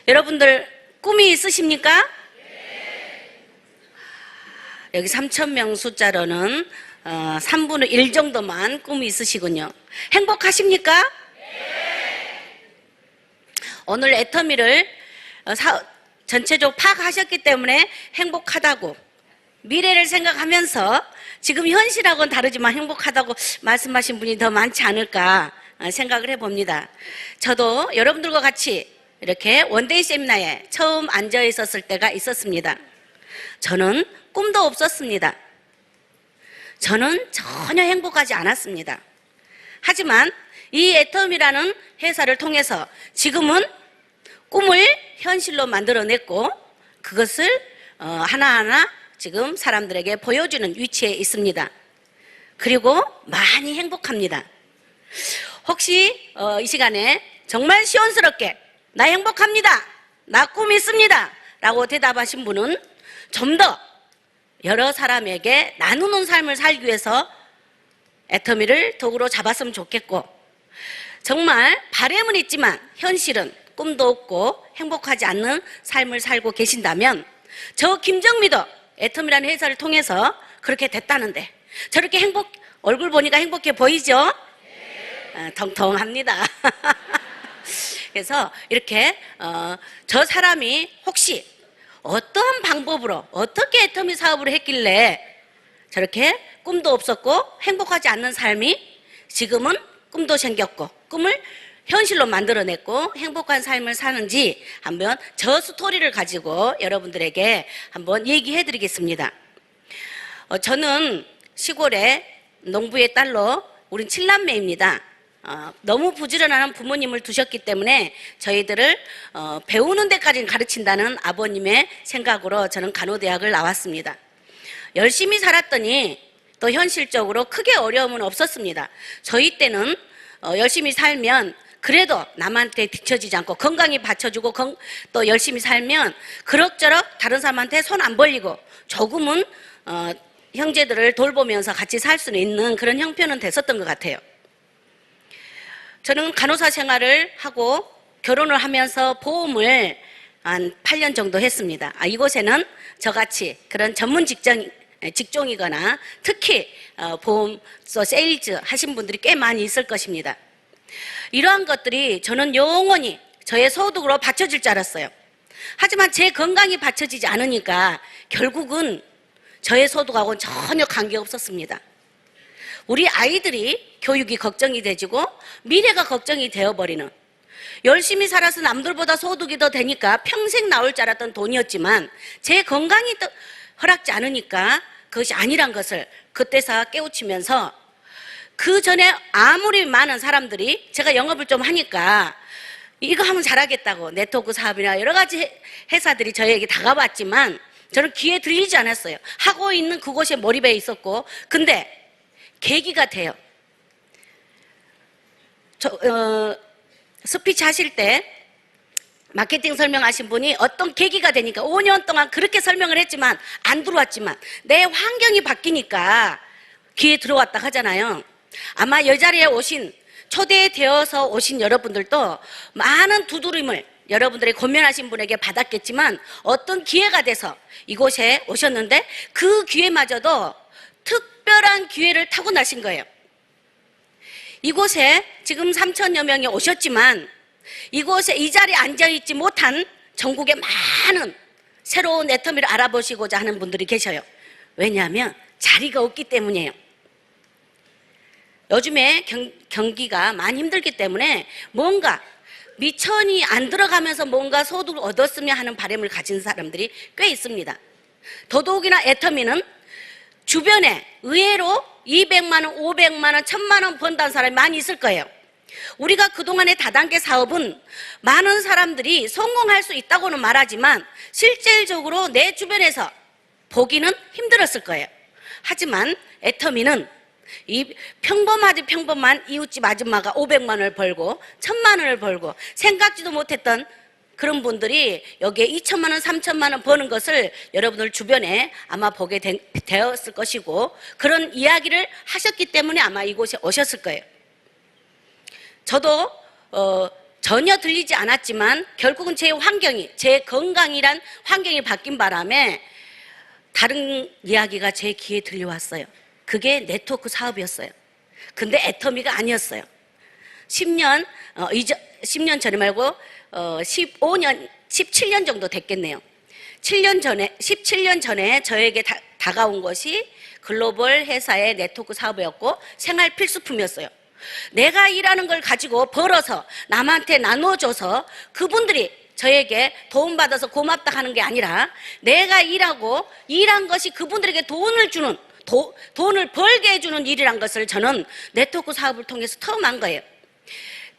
여러분들 꿈이 있으십니까? 여기 3,000명 숫자로는 3분의 1 정도만 꿈이 있으시군요. 행복하십니까? 오늘 애터미를 전체적으로 파악하셨기 때문에 행복하다고, 미래를 생각하면서 지금 현실하고는 다르지만 행복하다고 말씀하신 분이 더 많지 않을까 생각을 해봅니다. 저도 여러분들과 같이 이렇게 원데이 세미나에 처음 앉아 있었을 때가 있었습니다. 저는 꿈도 없었습니다. 저는 전혀 행복하지 않았습니다. 하지만 이 애터미라는 회사를 통해서 지금은 꿈을 현실로 만들어냈고 그것을 하나하나 지금 사람들에게 보여주는 위치에 있습니다. 그리고 많이 행복합니다. 혹시 이 시간에 정말 시원스럽게 나 행복합니다, 나 꿈이 있습니다 라고 대답하신 분은 좀 더 여러 사람에게 나누는 삶을 살기 위해서 애터미를 도구로 잡았으면 좋겠고, 정말 바람은 있지만 현실은 꿈도 없고 행복하지 않는 삶을 살고 계신다면 저 김정미도 애터미라는 회사를 통해서 그렇게 됐다는데 저렇게 얼굴 보니까 행복해 보이죠? 통통합니다. 그래서 이렇게 저 사람이 혹시 어떤 방법으로 어떻게 애터미 사업을 했길래 저렇게 꿈도 없었고 행복하지 않는 삶이 지금은 꿈도 생겼고 꿈을 현실로 만들어냈고 행복한 삶을 사는지 한번 저 스토리를 가지고 여러분들에게 한번 얘기해 드리겠습니다. 저는 시골의 농부의 딸로 우린 7남매입니다. 너무 부지런한 부모님을 두셨기 때문에 저희들을 배우는 데까지는 가르친다는 아버님의 생각으로 저는 간호대학을 나왔습니다. 열심히 살았더니 또 현실적으로 크게 어려움은 없었습니다. 저희 때는 열심히 살면 그래도 남한테 뒤처지지 않고 건강히 받쳐주고 또 열심히 살면 그럭저럭 다른 사람한테 손 안 벌리고 조금은 형제들을 돌보면서 같이 살 수는 있는 그런 형편은 됐었던 것 같아요. 저는 간호사 생활을 하고 결혼을 하면서 보험을 한 8년 정도 했습니다. 이곳에는 저같이 그런 전문 직종이거나 특히 보험서 세일즈 하신 분들이 꽤 많이 있을 것입니다. 이러한 것들이 저는 영원히 저의 소득으로 받쳐질 줄 알았어요. 하지만 제 건강이 받쳐지지 않으니까 결국은 저의 소득하고는 전혀 관계없었습니다. 우리 아이들이 교육이 걱정이 되지고 미래가 걱정이 되어버리는, 열심히 살아서 남들보다 소득이 더 되니까 평생 나올 줄 알았던 돈이었지만 제 건강이 또 허락지 않으니까 그것이 아니란 것을 그때서 깨우치면서, 그 전에 아무리 많은 사람들이 제가 영업을 좀 하니까 이거 하면 잘하겠다고 네트워크 사업이나 여러 가지 회사들이 저에게 다가왔지만 저는 귀에 들리지 않았어요. 하고 있는 그곳에 몰입해 있었고, 근데 계기가 돼요. 스피치 하실 때 마케팅 설명하신 분이 어떤 계기가 되니까 5년 동안 그렇게 설명을 했지만 안 들어왔지만 내 환경이 바뀌니까 귀에 들어왔다 하잖아요. 아마 이 자리에 오신, 초대되어서 오신 여러분들도 많은 두드림을 여러분들이 고민하신 분에게 받았겠지만 어떤 기회가 돼서 이곳에 오셨는데 그 기회마저도 특별한 기회를 타고나신 거예요. 이곳에 지금 3,000여 명이 오셨지만 이곳에 이 자리에 앉아있지 못한 전국의 많은 새로운 애터미를 알아보시고자 하는 분들이 계셔요. 왜냐하면 자리가 없기 때문이에요. 요즘에 경기가 많이 힘들기 때문에 뭔가 미천이 안 들어가면서 뭔가 소득을 얻었으면 하는 바람을 가진 사람들이 꽤 있습니다. 더더욱이나 애터미는 주변에 의외로 200만 원, 500만 원, 1,000만 원 번다는 사람이 많이 있을 거예요. 우리가 그동안의 다단계 사업은 많은 사람들이 성공할 수 있다고는 말하지만 실질적으로 내 주변에서 보기는 힘들었을 거예요. 하지만 애터미는 이 평범한 이웃집 아줌마가 500만 원을 벌고 1,000만 원을 벌고 생각지도 못했던 그런 분들이 여기에 2,000만 원, 3,000만 원 버는 것을 여러분들 주변에 아마 보게 되었을 것이고 그런 이야기를 하셨기 때문에 아마 이곳에 오셨을 거예요. 저도 전혀 들리지 않았지만 결국은 제 환경이, 제 건강이란 환경이 바뀐 바람에 다른 이야기가 제 귀에 들려왔어요. 그게 네트워크 사업이었어요. 근데 애터미가 아니었어요. 10년 전에 말고 15년, 17년 정도 됐겠네요. 17년 전에 저에게 다가온 것이 글로벌 회사의 네트워크 사업이었고 생활 필수품이었어요. 내가 일하는 걸 가지고 벌어서 남한테 나눠줘서 그분들이 저에게 도움받아서 고맙다 하는 게 아니라 내가 일하고 일한 것이 그분들에게 돈을 벌게 해주는 일이란 것을 저는 네트워크 사업을 통해서 처음 한 거예요.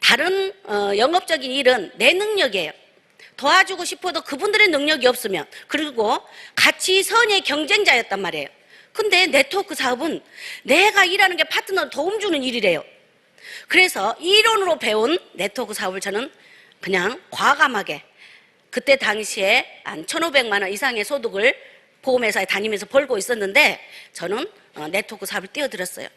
다른 영업적인 일은 내 능력이에요. 도와주고 싶어도 그분들의 능력이 없으면, 그리고 같이 선의 경쟁자였단 말이에요. 근데 네트워크 사업은 내가 일하는 게 파트너로 도움 주는 일이래요. 그래서 이론으로 배운 네트워크 사업을 저는 그냥 과감하게 그때 당시에 한 1,500만 원 이상의 소득을 보험회사에 다니면서 벌고 있었는데 저는 네트워크 사업을 뛰어들었어요.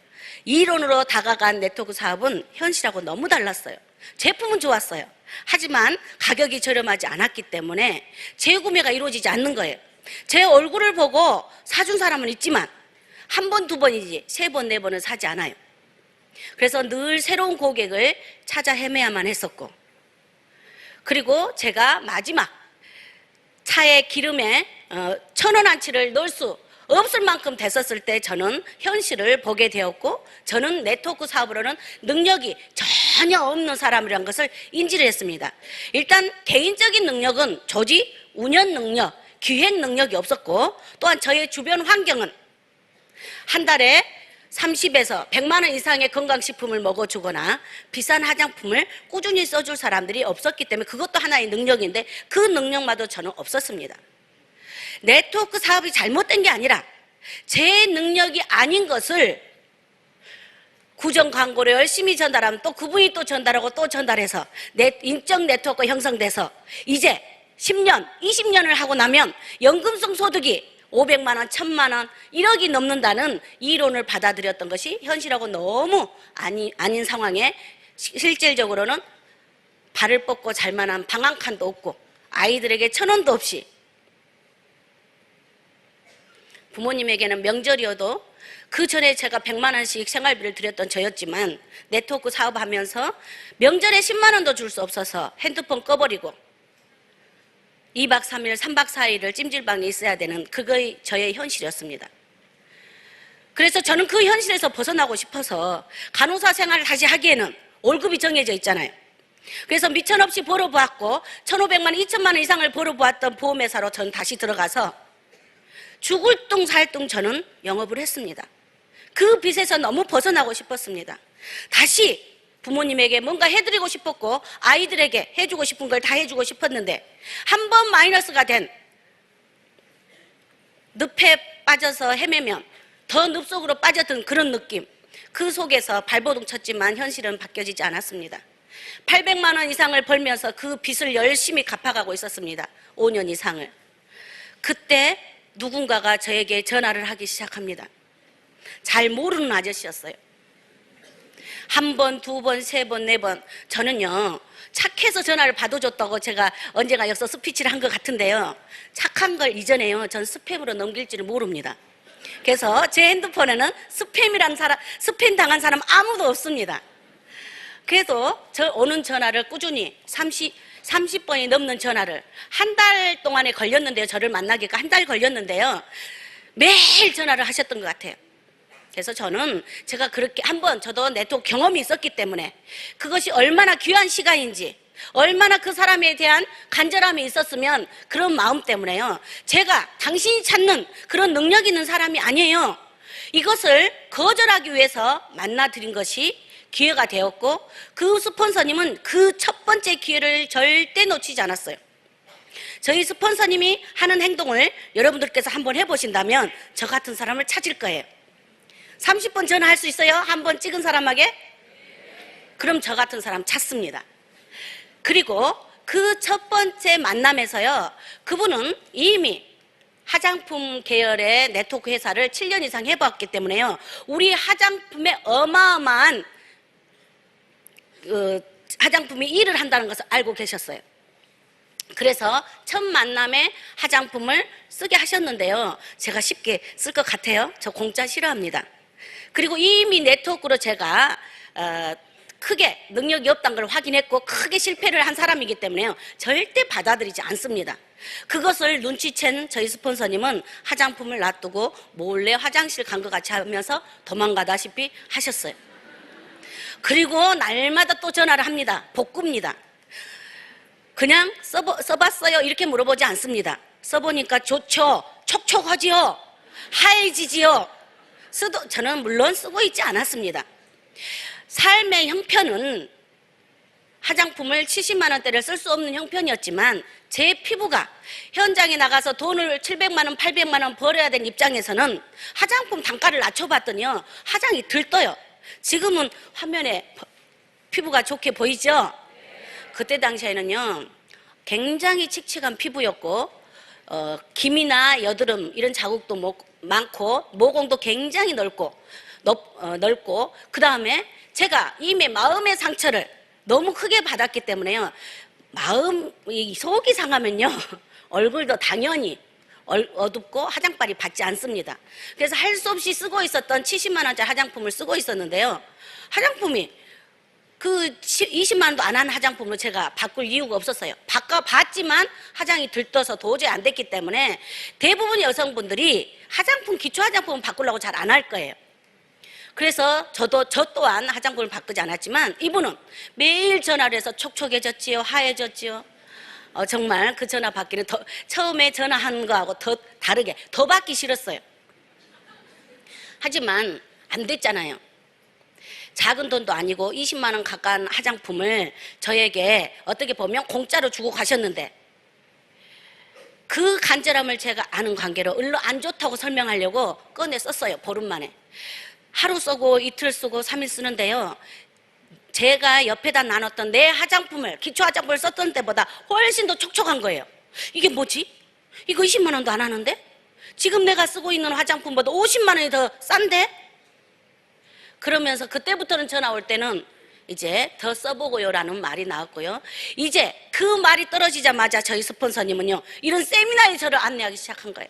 이론으로 다가간 네트워크 사업은 현실하고 너무 달랐어요. 제품은 좋았어요. 하지만 가격이 저렴하지 않았기 때문에 재구매가 이루어지지 않는 거예요. 제 얼굴을 보고 사준 사람은 있지만 한 번, 두 번이지 3번, 4번은 사지 않아요. 그래서 늘 새로운 고객을 찾아 헤매야만 했었고, 그리고 제가 마지막 차에 기름에 1,000원어치를 넣을 수 없을 만큼 됐었을 때 저는 현실을 보게 되었고, 저는 네트워크 사업으로는 능력이 전혀 없는 사람이라는 것을 인지를 했습니다. 일단 개인적인 능력은 조직, 운영 능력, 기획 능력이 없었고, 또한 저의 주변 환경은 한 달에 30에서 100만 원 이상의 건강식품을 먹어주거나 비싼 화장품을 꾸준히 써줄 사람들이 없었기 때문에 그것도 하나의 능력인데 그 능력마저 저는 없었습니다. 네트워크 사업이 잘못된 게 아니라 제 능력이 아닌 것을 구정 광고를 열심히 전달하면 또 그분이 또 전달하고 또 전달해서 인적 네트워크가 형성돼서 이제 10년, 20년을 하고 나면 연금성 소득이 500만 원, 1,000만 원, 1억이 넘는다는 이론을 받아들였던 것이 현실하고 너무 아닌 상황에 실질적으로는 발을 뻗고 잘 만한 방 한 칸도 없고 아이들에게 1,000원도 없이, 부모님에게는 명절이어도 그 전에 제가 100만 원씩 생활비를 드렸던 저였지만 네트워크 사업하면서 명절에 10만 원도 줄 수 없어서 핸드폰 꺼버리고 2박 3일, 3박 4일을 찜질방에 있어야 되는 그게 저의 현실이었습니다. 그래서 저는 그 현실에서 벗어나고 싶어서 간호사 생활을 다시 하기에는 월급이 정해져 있잖아요. 그래서 미천 없이 벌어보았고 1,500만 원, 2,000만 원 이상을 벌어보았던 보험회사로 저는 다시 들어가서 죽을 둥 살 둥 저는 영업을 했습니다. 그 빚에서 너무 벗어나고 싶었습니다. 다시 부모님에게 뭔가 해드리고 싶었고 아이들에게 해주고 싶은 걸 다 해주고 싶었는데 한 번 마이너스가 된 늪에 빠져서 헤매면 더 늪 속으로 빠졌던 그런 느낌, 그 속에서 발버둥 쳤지만 현실은 바뀌어지지 않았습니다. 800만 원 이상을 벌면서 그 빚을 열심히 갚아가고 있었습니다. 5년 이상을. 그때 누군가가 저에게 전화를 하기 시작합니다. 잘 모르는 아저씨였어요. 한 번, 두 번, 세 번, 네 번. 저는요 착해서 전화를 받아줬다고 제가 언젠가 여기서 스피치를 한 것 같은데요, 착한 걸 이전에요 전 스팸으로 넘길지를 모릅니다. 그래서 제 핸드폰에는 스팸 당한 사람 아무도 없습니다. 그래도 저 오는 전화를 꾸준히 30번이 넘는 전화를 한 달 동안에 걸렸는데요, 저를 만나기가 한 달 걸렸는데요, 매일 전화를 하셨던 것 같아요. 그래서 저는 제가 그렇게 한번 저도 네트워크 경험이 있었기 때문에 그것이 얼마나 귀한 시간인지, 얼마나 그 사람에 대한 간절함이 있었으면 그런 마음 때문에요, 제가 당신이 찾는 그런 능력 있는 사람이 아니에요. 이것을 거절하기 위해서 만나드린 것이 기회가 되었고, 그 스폰서님은 그 첫 번째 기회를 절대 놓치지 않았어요. 저희 스폰서님이 하는 행동을 여러분들께서 한번 해보신다면 저 같은 사람을 찾을 거예요. 30번 전화할 수 있어요? 한 번 찍은 사람에게? 그럼 저 같은 사람 찾습니다. 그리고 그 첫 번째 만남에서요, 그분은 이미 화장품 계열의 네트워크 회사를 7년 이상 해봤기 때문에요, 우리 화장품의 어마어마한 화장품이 일을 한다는 것을 알고 계셨어요. 그래서 첫 만남에 화장품을 쓰게 하셨는데요. 제가 쉽게 쓸 것 같아요. 저 공짜 싫어합니다. 그리고 이미 네트워크로 제가 크게 능력이 없다는 걸 확인했고 크게 실패를 한 사람이기 때문에요. 절대 받아들이지 않습니다. 그것을 눈치챈 저희 스폰서님은 화장품을 놔두고 몰래 화장실 간 것 같이 하면서 도망가다시피 하셨어요. 그리고 날마다 또 전화를 합니다. 복구입니다. 그냥 써봤어요 이렇게 물어보지 않습니다. 써보니까 좋죠. 촉촉하지요. 하얘지지요. 저는 물론 쓰고 있지 않았습니다. 삶의 형편은 화장품을 70만 원대를 쓸 수 없는 형편이었지만 제 피부가 현장에 나가서 돈을 700만 원, 800만 원 벌어야 되는 입장에서는 화장품 단가를 낮춰봤더니요. 화장이 들떠요. 지금은 화면에 피부가 좋게 보이죠? 그때 당시에는요. 굉장히 칙칙한 피부였고 기미나 여드름 이런 자국도 많고 모공도 굉장히 넓고 그 다음에 제가 이미 마음의 상처를 너무 크게 받았기 때문에요. 속이 상하면요. 얼굴도 당연히 어둡고 화장빨이 받지 않습니다. 그래서 할 수 없이 쓰고 있었던 70만 원짜리 화장품을 쓰고 있었는데요. 화장품이 그 20만 원도 안 한 화장품으로 제가 바꿀 이유가 없었어요. 바꿔봤지만 화장이 들떠서 도저히 안 됐기 때문에 대부분 여성분들이 기초 화장품은 바꾸려고 잘 안 할 거예요. 그래서 저 또한 화장품을 바꾸지 않았지만 이분은 매일 전화를 해서 촉촉해졌지요, 하얘졌지요. 정말 그 전화 받기는 처음에 전화한 거하고 더 다르게 더 받기 싫었어요. 하지만 안 됐잖아요. 작은 돈도 아니고 20만 원 가까운 화장품을 저에게 어떻게 보면 공짜로 주고 가셨는데 그 간절함을 제가 아는 관계로 안 좋다고 설명하려고 꺼내 썼어요. 보름 만에. 하루 쓰고 이틀 쓰고 3일 쓰는데요. 제가 옆에다 나눴던 내 화장품을 기초 화장품을 썼던 때보다 훨씬 더 촉촉한 거예요. 이게 뭐지? 이거 20만 원도 안 하는데? 지금 내가 쓰고 있는 화장품보다 50만 원이 더 싼데? 그러면서 그때부터는 전화 올 때는 이제 더 써보고요라는 말이 나왔고요. 이제 그 말이 떨어지자마자 저희 스폰서님은요. 이런 세미나에 저를 안내하기 시작한 거예요.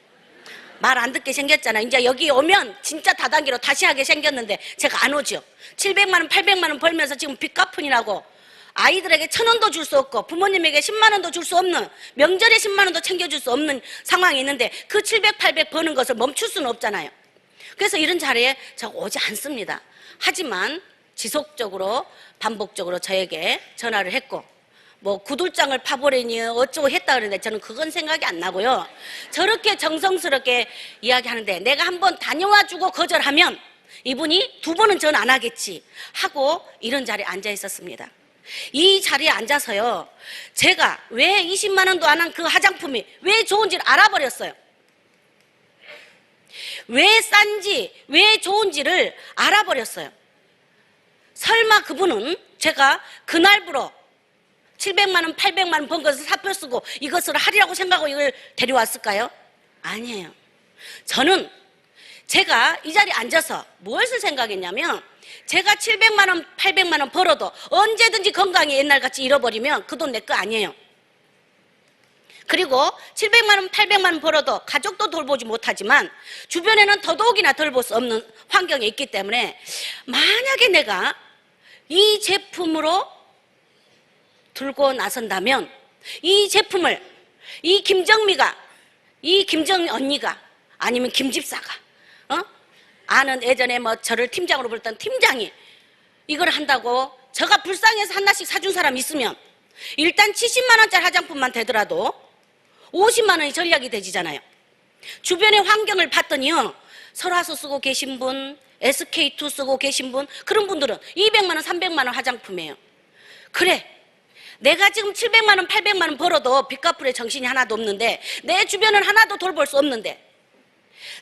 말 안 듣게 생겼잖아요. 이제 여기 오면 진짜 다단계로 다시 하게 생겼는데 제가 안 오죠. 700만 원, 800만 원 벌면서 지금 빚 갚으니라고 아이들에게 1,000원도 줄 수 없고 부모님에게 10만 원도 줄 수 없는 명절에 10만 원도 챙겨줄 수 없는 상황이 있는데 그 700, 800 버는 것을 멈출 수는 없잖아요. 그래서 이런 자리에 제가 오지 않습니다. 하지만 지속적으로 반복적으로 저에게 전화를 했고 구들장을 파보려니 어쩌고 했다 그러는데 저는 그건 생각이 안 나고요. 저렇게 정성스럽게 이야기하는데 내가 한번 다녀와주고 거절하면 이분이 2번은 전 안 하겠지 하고 이런 자리에 앉아 있었습니다. 이 자리에 앉아서요. 제가 왜 20만 원도 안 한 그 화장품이 왜 좋은지를 알아버렸어요. 왜 싼지 왜 좋은지를 알아버렸어요. 설마 그분은 제가 그날부로 700만 원, 800만 원 번 것을 사표 쓰고 이것을 하리라고 생각하고 이걸 데려왔을까요? 아니에요. 저는 제가 이 자리에 앉아서 무엇을 생각했냐면 제가 700만 원, 800만 원 벌어도 언제든지 건강이 옛날같이 잃어버리면 그 돈 내 거 아니에요. 그리고 700만 원, 800만 원 벌어도 가족도 돌보지 못하지만 주변에는 더더욱이나 돌볼 수 없는 환경에 있기 때문에 만약에 내가 이 제품으로 들고 나선다면 이 제품을 이 김정미가 이 김정미 언니가 아니면 김집사가 아는 예전에 저를 팀장으로 불렀던 팀장이 이걸 한다고 저가 불쌍해서 하나씩 사준 사람 있으면 일단 70만 원짜리 화장품만 되더라도 50만 원이 전략이 되지잖아요. 주변의 환경을 봤더니요. 설화수 쓰고 계신 분, SK2 쓰고 계신 분 그런 분들은 200만 원, 300만 원 화장품이에요. 그래 내가 지금 700만 원, 800만 원 벌어도 빚 갚을 정신이 하나도 없는데 내 주변은 하나도 돌볼 수 없는데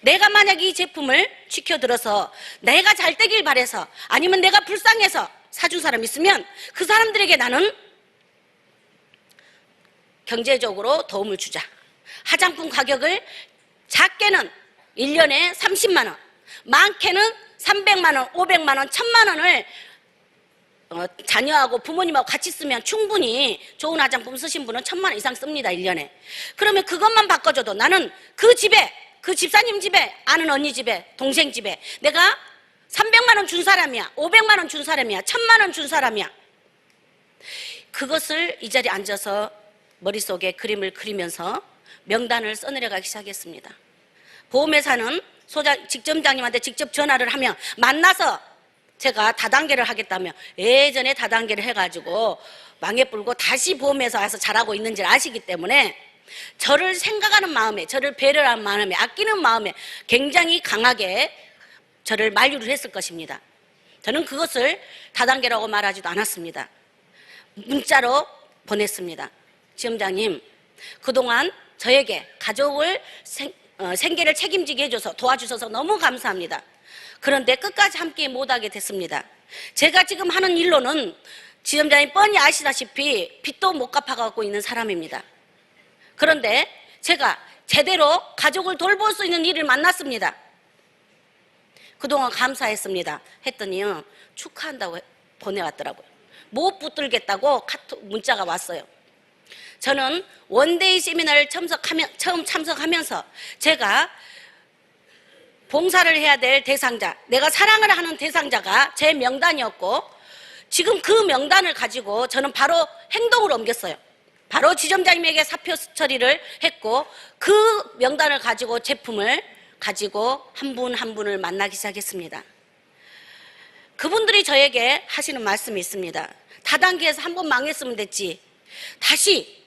내가 만약 이 제품을 지켜들어서 내가 잘 되길 바래서 아니면 내가 불쌍해서 사준 사람 있으면 그 사람들에게 나는 경제적으로 도움을 주자. 화장품 가격을 작게는 1년에 30만 원, 많게는 300만 원, 500만 원, 1000만 원을 자녀하고 부모님하고 같이 쓰면 충분히 좋은 화장품 쓰신 분은 1,000만 원 이상 씁니다, 1년에. 그러면 그것만 바꿔줘도 나는 그 집에, 그 집사님 집에, 아는 언니 집에, 동생 집에 내가 300만 원 준 사람이야, 500만 원 준 사람이야, 1,000만 원 준 사람이야. 그것을 이 자리에 앉아서 머릿속에 그림을 그리면서 명단을 써내려가기 시작했습니다. 보험회사는 직점장님한테 직접 전화를 하면 만나서 제가 다단계를 하겠다며 예전에 다단계를 해가지고 망해불고 다시 보험회사 와서 잘하고 있는지를 아시기 때문에 저를 생각하는 마음에, 저를 배려하는 마음에, 아끼는 마음에 굉장히 강하게 저를 만류를 했을 것입니다. 저는 그것을 다단계라고 말하지도 않았습니다. 문자로 보냈습니다. 지점장님, 그동안 저에게 가족을 생계를 책임지게 해줘서 도와주셔서 너무 감사합니다. 그런데 끝까지 함께 못하게 됐습니다. 제가 지금 하는 일로는 지점장님 뻔히 아시다시피 빚도 못 갚아가고 있는 사람입니다. 그런데 제가 제대로 가족을 돌볼 수 있는 일을 만났습니다. 그동안 감사했습니다. 했더니요, 축하한다고 보내왔더라고요. 못 붙들겠다고 카톡 문자가 왔어요. 저는 원데이 세미나를 처음 참석하면서 제가 봉사를 해야 될 대상자, 내가 사랑을 하는 대상자가 제 명단이었고, 지금 그 명단을 가지고 저는 바로 행동으로 옮겼어요. 바로 지점장님에게 사표 처리를 했고, 그 명단을 가지고 제품을 가지고 한 분 한 분을 만나기 시작했습니다. 그분들이 저에게 하시는 말씀이 있습니다. 다단계에서 한 번 망했으면 됐지, 다시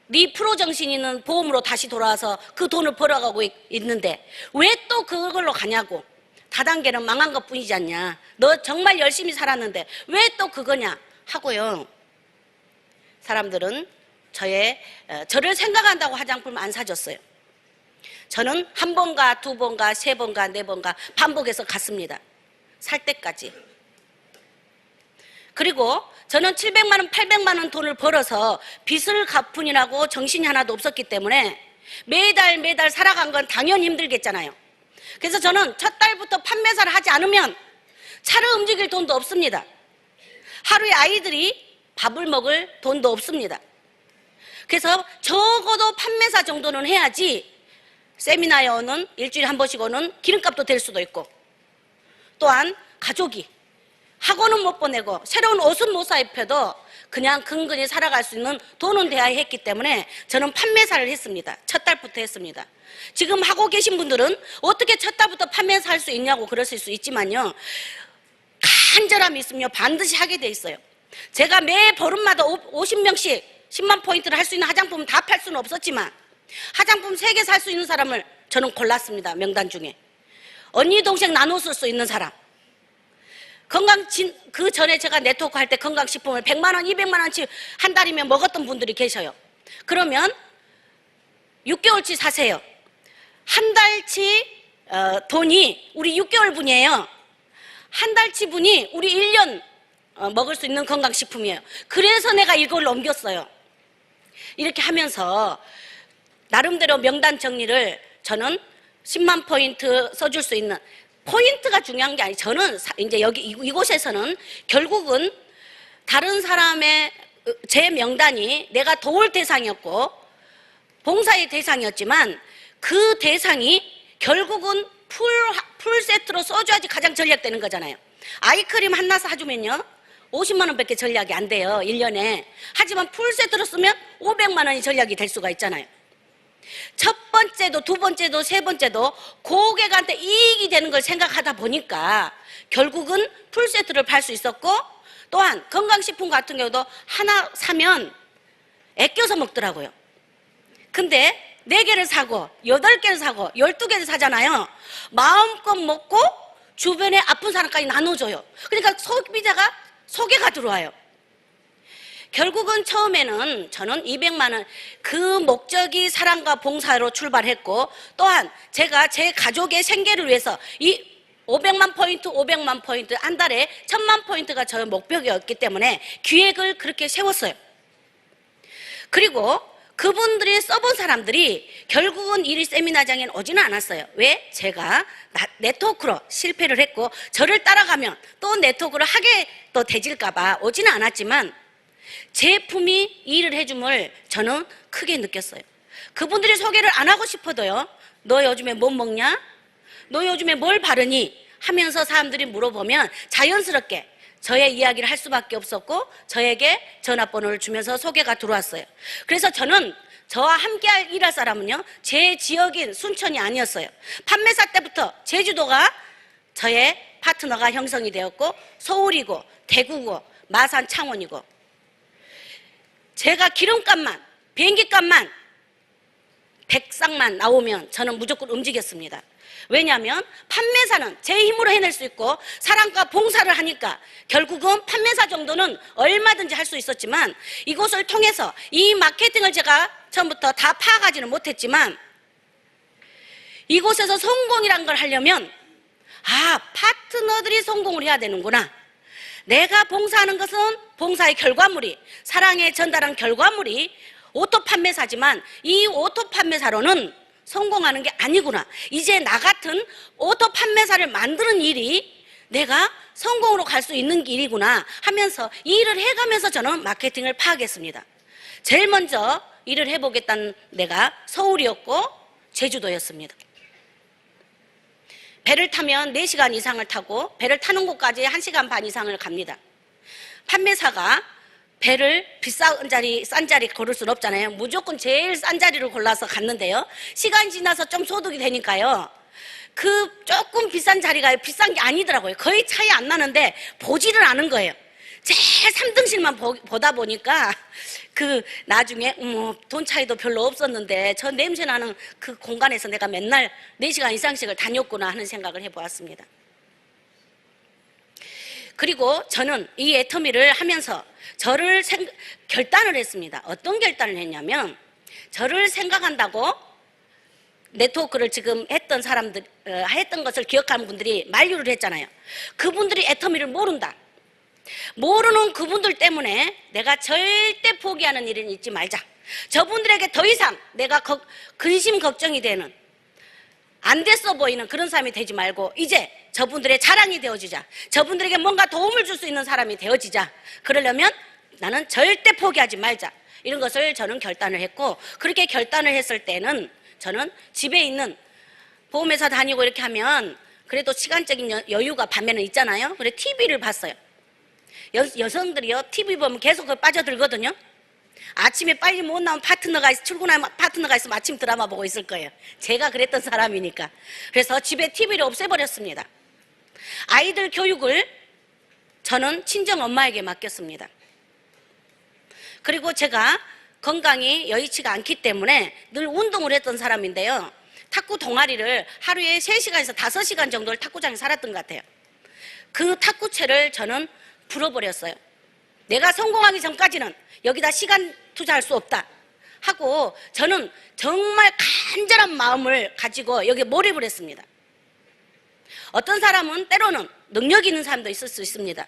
네 프로 정신 있는 보험으로 다시 돌아와서 그 돈을 벌어가고 있는데 왜 또 그걸로 가냐고. 다단계는 망한 것 뿐이지 않냐, 너 정말 열심히 살았는데 왜 또 그거냐 하고요. 사람들은 저를 생각한다고 화장품을 안 사줬어요. 저는 한 번가 두 번가 세 번가 네 번가 반복해서 갔습니다. 살 때까지. 그리고 저는 700만 원, 800만 원 돈을 벌어서 빚을 갚으느라고 정신이 하나도 없었기 때문에 매달 살아간 건 당연히 힘들겠잖아요. 그래서 저는 첫 달부터 판매사를 하지 않으면 차를 움직일 돈도 없습니다. 하루에 아이들이 밥을 먹을 돈도 없습니다. 그래서 적어도 판매사 정도는 해야지 세미나에 오는, 일주일에 한 번씩 오는 기름값도 될 수도 있고, 또한 가족이 학원은 못 보내고 새로운 옷은 못 사 입혀도 그냥 근근히 살아갈 수 있는 돈은 돼야 했기 때문에 저는 판매사를 했습니다. 첫 달부터 했습니다. 지금 하고 계신 분들은 어떻게 첫 달부터 판매사 할 수 있냐고 그러실 수 있지만요, 간절함이 있으면 반드시 하게 돼 있어요. 제가 매 보름마다 50명씩 10만 포인트를 할 수 있는 화장품은 다 팔 수는 없었지만 화장품 3개 살 수 있는 사람을 저는 골랐습니다. 명단 중에 언니 동생 나눠 쓸 수 있는 사람, 그 전에 제가 네트워크 할 때 건강식품을 100만 원, 200만 원치 한 달이면 먹었던 분들이 계셔요. 그러면 6개월치 사세요. 한 달치 돈이 우리 6개월 분이에요. 한 달치 분이 우리 1년 먹을 수 있는 건강식품이에요. 그래서 내가 이걸 옮겼어요. 이렇게 하면서 나름대로 명단 정리를, 저는 10만 포인트 써줄 수 있는, 포인트가 중요한 게 아니에요. 저는 이제 이곳에서는 결국은 다른 사람의 제 명단이 내가 도울 대상이었고 봉사의 대상이었지만 그 대상이 결국은 풀 세트로 써줘야지 가장 전략되는 거잖아요. 아이크림 하나 사주면요 50만 원밖에 전략이 안 돼요, 1년에. 하지만 풀 세트로 쓰면 500만 원이 전략이 될 수가 있잖아요. 첫 번째도 두 번째도 세 번째도 고객한테 이익이 되는 걸 생각하다 보니까 결국은 풀 세트를 팔 수 있었고, 또한 건강식품 같은 경우도 하나 사면 아껴서 먹더라고요. 근데 4개를 사고 8개를 사고 12개를 사잖아요. 마음껏 먹고 주변에 아픈 사람까지 나눠줘요. 그러니까 소비자가 소개가 들어와요. 결국은 처음에는 저는 200만 원, 그 목적이 사랑과 봉사로 출발했고, 또한 제가 제 가족의 생계를 위해서 이 500만 포인트 한 달에 1000만 포인트가 저의 목표였기 때문에 기획을 그렇게 세웠어요. 그리고 그분들이 써본 사람들이 결국은 이 세미나장에는 오지는 않았어요. 왜? 제가 네트워크로 실패를 했고 저를 따라가면 또 네트워크를 하게 또 되질까봐 오지는 않았지만 제품이 일을 해줌을 저는 크게 느꼈어요. 그분들이 소개를 안 하고 싶어도요. 너 요즘에 뭐 먹냐? 너 요즘에 뭘 바르니? 하면서 사람들이 물어보면 자연스럽게 저의 이야기를 할 수밖에 없었고 저에게 전화번호를 주면서 소개가 들어왔어요. 그래서 저는 저와 함께 일할 사람은요, 제 지역인 순천이 아니었어요. 판매사 때부터 제주도가 저의 파트너가 형성이 되었고 서울이고 대구고 마산 창원이고 제가 기름값만 비행기값만 100쌍만 나오면 저는 무조건 움직였습니다. 왜냐하면 판매사는 제 힘으로 해낼 수 있고 사랑과 봉사를 하니까 결국은 판매사 정도는 얼마든지 할 수 있었지만 이곳을 통해서 이 마케팅을 제가 처음부터 다 파악하지는 못했지만 이곳에서 성공이란 걸 하려면 파트너들이 성공을 해야 되는구나. 내가 봉사하는 것은 봉사의 결과물이 사랑에 전달한 결과물이 오토 판매사지만 이 오토 판매사로는 성공하는 게 아니구나. 이제 나 같은 오토 판매사를 만드는 일이 내가 성공으로 갈 수 있는 일이구나 하면서 이 일을 해가면서 저는 마케팅을 파악했습니다. 제일 먼저 일을 해보겠다는 데가 서울이었고 제주도였습니다. 배를 타면 4시간 이상을 타고 배를 타는 곳까지 1시간 반 이상을 갑니다. 판매사가 배를 비싼 자리, 싼 자리 고를 수는 없잖아요. 무조건 제일 싼 자리를 골라서 갔는데요. 시간이 지나서 좀 소득이 되니까요. 그 조금 비싼 자리가 비싼 게 아니더라고요. 거의 차이 안 나는데 보지를 않은 거예요. 제일 3등실만 보다 보니까 나중에 돈 차이도 별로 없었는데 저 냄새나는 그 공간에서 내가 맨날 4시간 이상씩을 다녔구나 하는 생각을 해보았습니다. 그리고 저는 이 애터미를 하면서 저를 결단을 했습니다. 어떤 결단을 했냐면 저를 생각한다고 네트워크를 지금 했던 사람들 했던 것을 기억하는 분들이 만류를 했잖아요. 그분들이 애터미를 모른다. 모르는 그분들 때문에 내가 절대 포기하는 일은 잊지 말자. 저분들에게 더 이상 내가 근심 걱정이 되는 안 됐어 보이는 그런 사람이 되지 말고 이제 저분들의 자랑이 되어지자. 저분들에게 뭔가 도움을 줄 수 있는 사람이 되어지자. 그러려면 나는 절대 포기하지 말자. 이런 것을 저는 결단을 했고 그렇게 결단을 했을 때는 저는 집에 있는 보험회사 다니고 이렇게 하면 그래도 시간적인 여유가 밤에는 있잖아요. 그래 TV를 봤어요. 여성들이요 TV 보면 계속 빠져들거든요. 아침에 빨리 못 나온 출근하는 파트너가 있으면 아침 드라마 보고 있을 거예요. 제가 그랬던 사람이니까. 그래서 집에 TV를 없애버렸습니다. 아이들 교육을 저는 친정 엄마에게 맡겼습니다. 그리고 제가 건강이 여의치가 않기 때문에 늘 운동을 했던 사람인데요. 탁구 동아리를 하루에 3시간에서 5시간 정도를 탁구장에 살았던 것 같아요. 그 탁구채를 저는 불어버렸어요. 내가 성공하기 전까지는 여기다 시간 투자할 수 없다 하고 저는 정말 간절한 마음을 가지고 여기에 몰입을 했습니다. 어떤 사람은 때로는 능력 있는 사람도 있을 수 있습니다.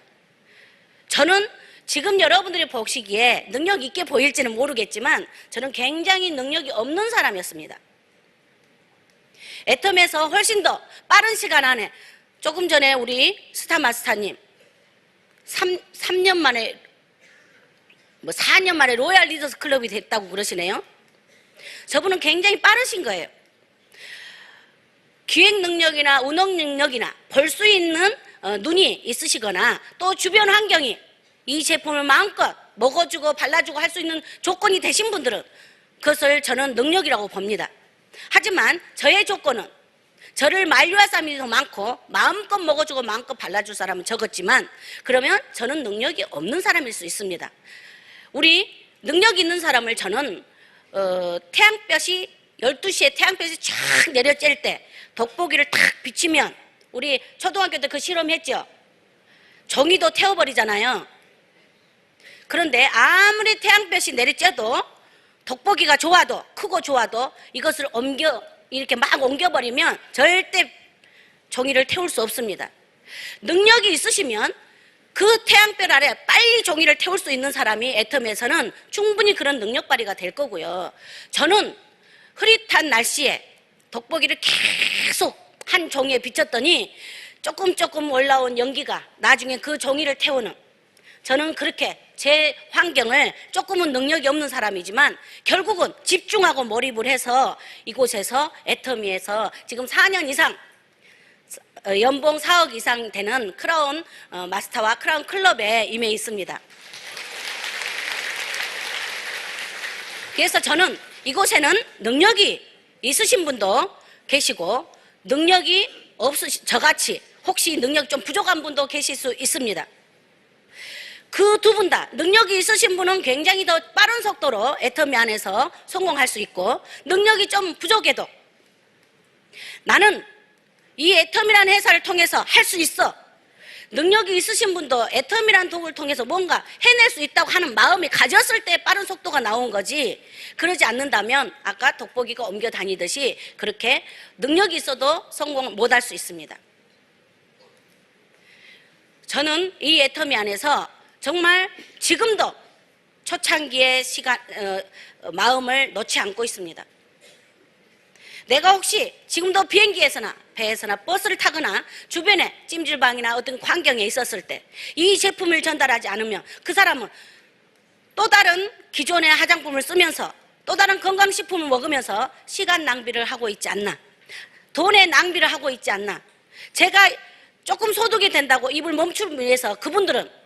저는 지금 여러분들이 보시기에 능력 있게 보일지는 모르겠지만 저는 굉장히 능력이 없는 사람이었습니다. 애텀에서 훨씬 더 빠른 시간 안에 조금 전에 우리 스타마스터님 3년 만에 4년 만에 로얄 리더스 클럽이 됐다고 그러시네요. 저분은 굉장히 빠르신 거예요. 기획 능력이나 운영 능력이나 볼 수 있는 눈이 있으시거나 또 주변 환경이 이 제품을 마음껏 먹어주고 발라주고 할 수 있는 조건이 되신 분들은 그것을 저는 능력이라고 봅니다. 하지만 저의 조건은 저를 만류할 사람이 더 많고 마음껏 먹어주고 마음껏 발라줄 사람은 적었지만 그러면 저는 능력이 없는 사람일 수 있습니다. 우리 능력 있는 사람을 저는 태양볕이 12시에 태양볕이 쫙 내려쬐을 때 돋보기를 탁 비치면 우리 초등학교 때 그 실험했죠. 종이도 태워버리잖아요. 그런데 아무리 태양볕이 내려쬐도 돋보기가 좋아도 크고 좋아도 이것을 이렇게 막 옮겨버리면 절대 종이를 태울 수 없습니다. 능력이 있으시면 그 태양볕 아래 빨리 종이를 태울 수 있는 사람이 애텀에서는 충분히 그런 능력 발휘가 될 거고요. 저는 흐릿한 날씨에 돋보기를 계속 한 종이에 비쳤더니 조금 올라온 연기가 나중에 그 종이를 태우는, 저는 그렇게 제 환경을, 조금은 능력이 없는 사람이지만 결국은 집중하고 몰입을 해서 이곳에서 애터미에서 지금 4년 이상 연봉 4억 이상 되는 크라운 마스터와 크라운 클럽에 임해 있습니다. 그래서 저는 이곳에는 능력이 있으신 분도 계시고 능력이 저같이 혹시 능력이 좀 부족한 분도 계실 수 있습니다. 그 두 분 다 능력이 있으신 분은 굉장히 더 빠른 속도로 애터미 안에서 성공할 수 있고, 능력이 좀 부족해도 나는 이 애터미라는 회사를 통해서 할 수 있어, 능력이 있으신 분도 애터미라는 도구를 통해서 뭔가 해낼 수 있다고 하는 마음이 가졌을 때 빠른 속도가 나온 거지, 그러지 않는다면 아까 돋보기가 옮겨 다니듯이 그렇게 능력이 있어도 성공 못할 수 있습니다. 저는 이 애터미 안에서 정말 지금도 초창기의 마음을 놓지 않고 있습니다. 내가 혹시 지금도 비행기에서나 배에서나 버스를 타거나 주변에 찜질방이나 어떤 환경에 있었을 때 이 제품을 전달하지 않으면 그 사람은 또 다른 기존의 화장품을 쓰면서 또 다른 건강식품을 먹으면서 시간 낭비를 하고 있지 않나, 돈의 낭비를 하고 있지 않나. 제가 조금 소득이 된다고 입을 멈추기 위해서 그분들은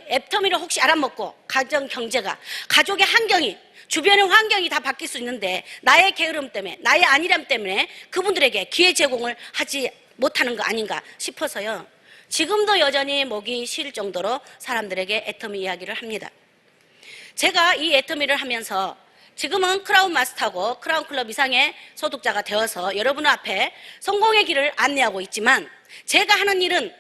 애터미를 혹시 알아먹고 가정경제가, 가족의 환경이, 주변의 환경이 다 바뀔 수 있는데 나의 게으름 때문에, 나의 안일함 때문에 그분들에게 기회 제공을 하지 못하는 거 아닌가 싶어서요, 지금도 여전히 목이 쉴 정도로 사람들에게 애터미 이야기를 합니다. 제가 이 애터미를 하면서 지금은 크라운 마스터고 크라운 클럽 이상의 소득자가 되어서 여러분 앞에 성공의 길을 안내하고 있지만, 제가 하는 일은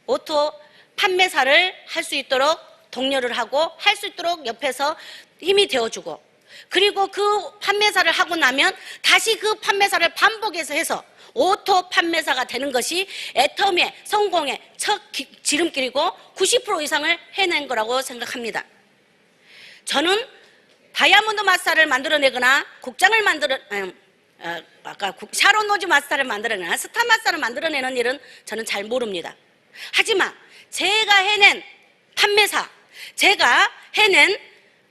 오토 판매사를 할 수 있도록 독려를 하고 할 수 있도록 옆에서 힘이 되어주고, 그리고 그 판매사를 하고 나면 다시 그 판매사를 반복해서 해서 오토 판매사가 되는 것이 애터미의 성공의 첫 지름길이고 90% 이상을 해낸 거라고 생각합니다. 저는 다이아몬드 마스터를 만들어내거나 샤론 로즈 마스터를 만들어내거나 스타 마스터를 만들어내는 일은 저는 잘 모릅니다. 하지만 제가 해낸 판매사, 제가 해낸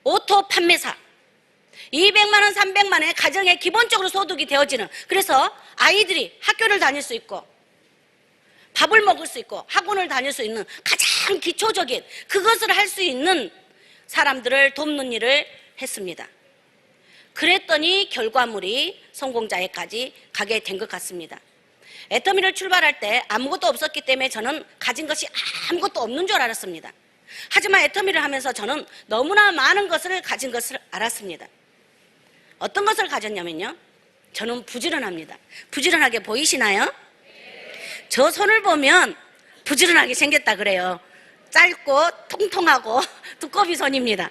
오토 판매사, 200만 원, 300만 원의 가정에 기본적으로 소득이 되어지는, 그래서 아이들이 학교를 다닐 수 있고 밥을 먹을 수 있고 학원을 다닐 수 있는 가장 기초적인 그것을 할 수 있는 사람들을 돕는 일을 했습니다. 그랬더니 결과물이 성공자에까지 가게 된 것 같습니다. 애터미를 출발할 때 아무것도 없었기 때문에 저는 가진 것이 아무것도 없는 줄 알았습니다. 하지만 애터미를 하면서 저는 너무나 많은 것을 가진 것을 알았습니다. 어떤 것을 가졌냐면요, 저는 부지런합니다. 부지런하게 보이시나요? 저 손을 보면 부지런하게 생겼다 그래요. 짧고 통통하고 두꺼비 손입니다.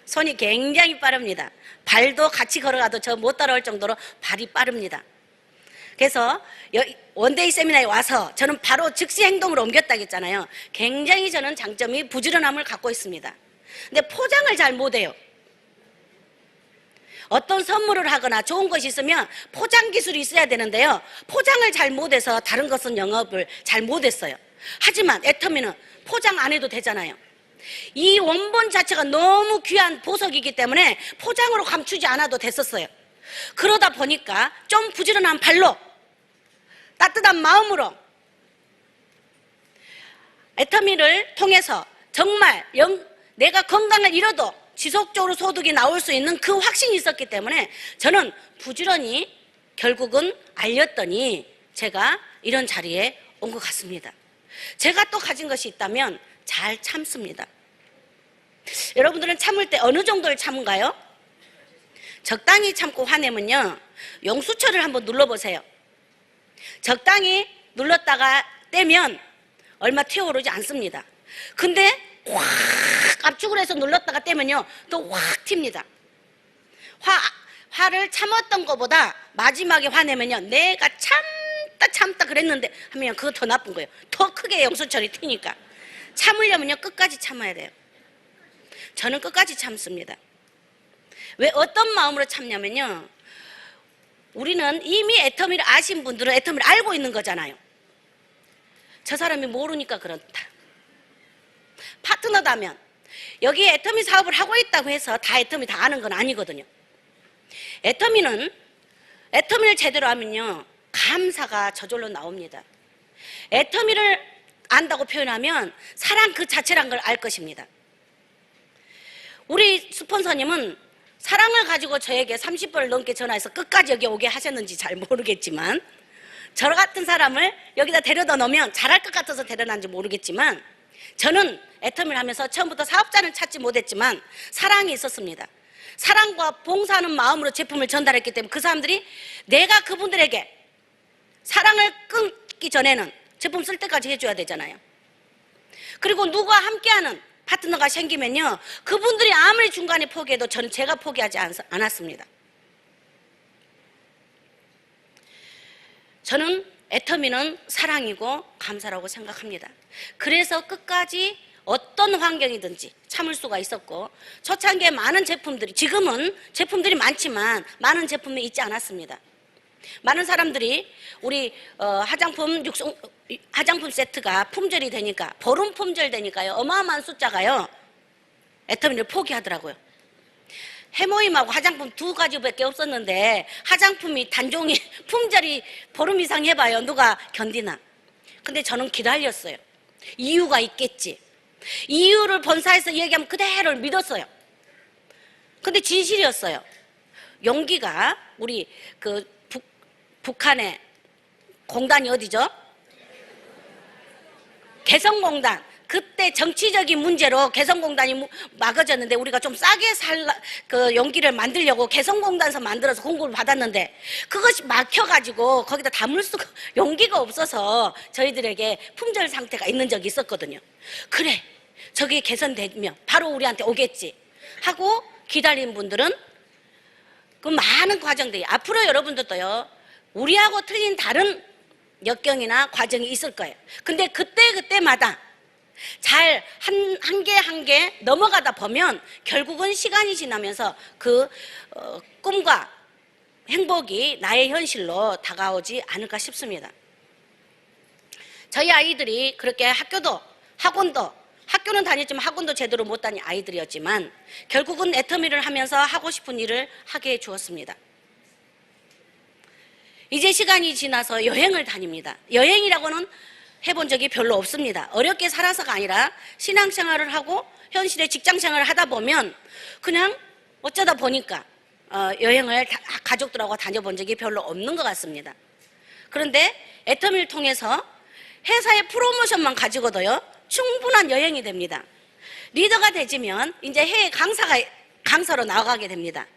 손이 굉장히 빠릅니다. 발도 같이 걸어가도 저 못 따라올 정도로 발이 빠릅니다. 그래서 원데이 세미나에 와서 저는 바로 즉시 행동으로 옮겼다고 했잖아요. 굉장히 저는 장점이 부지런함을 갖고 있습니다. 근데 포장을 잘 못해요. 어떤 선물을 하거나 좋은 것이 있으면 포장 기술이 있어야 되는데요, 포장을 잘 못해서 다른 것은 영업을 잘 못했어요. 하지만 애터미는 포장 안 해도 되잖아요. 이 원본 자체가 너무 귀한 보석이기 때문에 포장으로 감추지 않아도 됐었어요. 그러다 보니까 좀 부지런한 발로, 따뜻한 마음으로 애터미를 통해서 정말 내가 건강을 잃어도 지속적으로 소득이 나올 수 있는 그 확신이 있었기 때문에 저는 부지런히 결국은 알렸더니 제가 이런 자리에 온 것 같습니다. 제가 또 가진 것이 있다면 잘 참습니다. 여러분들은 참을 때 어느 정도를 참은가요? 적당히 참고 화내면요, 용수철을 한번 눌러보세요. 적당히 눌렀다가 떼면 얼마 튀어오르지 않습니다. 근데 확 압축을 해서 눌렀다가 떼면요, 또 확 튑니다. 화를 참았던 것보다 마지막에 화내면요, 내가 참다 그랬는데 하면 그거 더 나쁜 거예요. 더 크게 용수철이 튀니까. 참으려면요, 끝까지 참아야 돼요. 저는 끝까지 참습니다. 왜 어떤 마음으로 참냐면요, 우리는 이미 애터미를 아신 분들은 애터미를 알고 있는 거잖아요. 저 사람이 모르니까 그렇다. 파트너다면 여기 애터미 사업을 하고 있다고 해서 다 애터미 다 아는 건 아니거든요. 애터미를 제대로 하면요, 감사가 저절로 나옵니다. 애터미를 안다고 표현하면 사랑 그 자체란 걸 알 것입니다. 우리 스폰서님은 사랑을 가지고 저에게 30번을 넘게 전화해서 끝까지 여기 오게 하셨는지 잘 모르겠지만, 저 같은 사람을 여기다 데려다 놓으면 잘할 것 같아서 데려놨는지 모르겠지만, 저는 애터미를 하면서 처음부터 사업자는 찾지 못했지만 사랑이 있었습니다. 사랑과 봉사하는 마음으로 제품을 전달했기 때문에 그 사람들이 내가 그분들에게 사랑을 끊기 전에는 제품 쓸 때까지 해줘야 되잖아요. 그리고 누가 함께하는 파트너가 생기면요, 그분들이 아무리 중간에 포기해도 저는 제가 포기하지 않았습니다. 저는 애터미는 사랑이고 감사라고 생각합니다. 그래서 끝까지 어떤 환경이든지 참을 수가 있었고, 초창기에 많은 제품들이, 지금은 제품들이 많지만 많은 제품이 있지 않았습니다. 많은 사람들이 우리 화장품 세트가 품절이 되니까, 보름 품절 되니까요, 어마어마한 숫자가요 애터미를 포기하더라고요. 해모임하고 화장품 두 가지밖에 없었는데 화장품이 단종이 품절이 보름 이상 해봐요, 누가 견디나. 근데 저는 기다렸어요. 이유가 있겠지. 이유를 본사에서 얘기하면 그대로 믿었어요. 근데 진실이었어요. 용기가 우리 북한의 공단이 어디죠? 개성공단. 그때 정치적인 문제로 개성공단이 막아졌는데, 우리가 좀 싸게 용기를 만들려고 개성공단에서 만들어서 공급을 받았는데 그것이 막혀가지고 거기다 담을 수가 용기가 없어서 저희들에게 품절 상태가 있는 적이 있었거든요. 그래, 저게 개선되면 바로 우리한테 오겠지 하고 기다린 분들은 그 많은 과정들이, 앞으로 여러분들도요 우리하고 틀린 다른 역경이나 과정이 있을 거예요. 근데 그때마다 잘 한 개 한 개 넘어가다 보면 결국은 시간이 지나면서 그 꿈과 행복이 나의 현실로 다가오지 않을까 싶습니다. 저희 아이들이 그렇게 학교는 다녔지만 학원도 제대로 못 다닌 아이들이었지만 결국은 애터미를 하면서 하고 싶은 일을 하게 해 주었습니다. 이제 시간이 지나서 여행을 다닙니다. 여행이라고는 해본 적이 별로 없습니다. 어렵게 살아서가 아니라 신앙생활을 하고 현실의 직장생활을 하다 보면 그냥 어쩌다 보니까 여행을 가족들하고 다녀본 적이 별로 없는 것 같습니다. 그런데 애터미를 통해서 회사의 프로모션만 가지고도요 충분한 여행이 됩니다. 리더가 되지면 이제 해외 강사로 나가게 됩니다.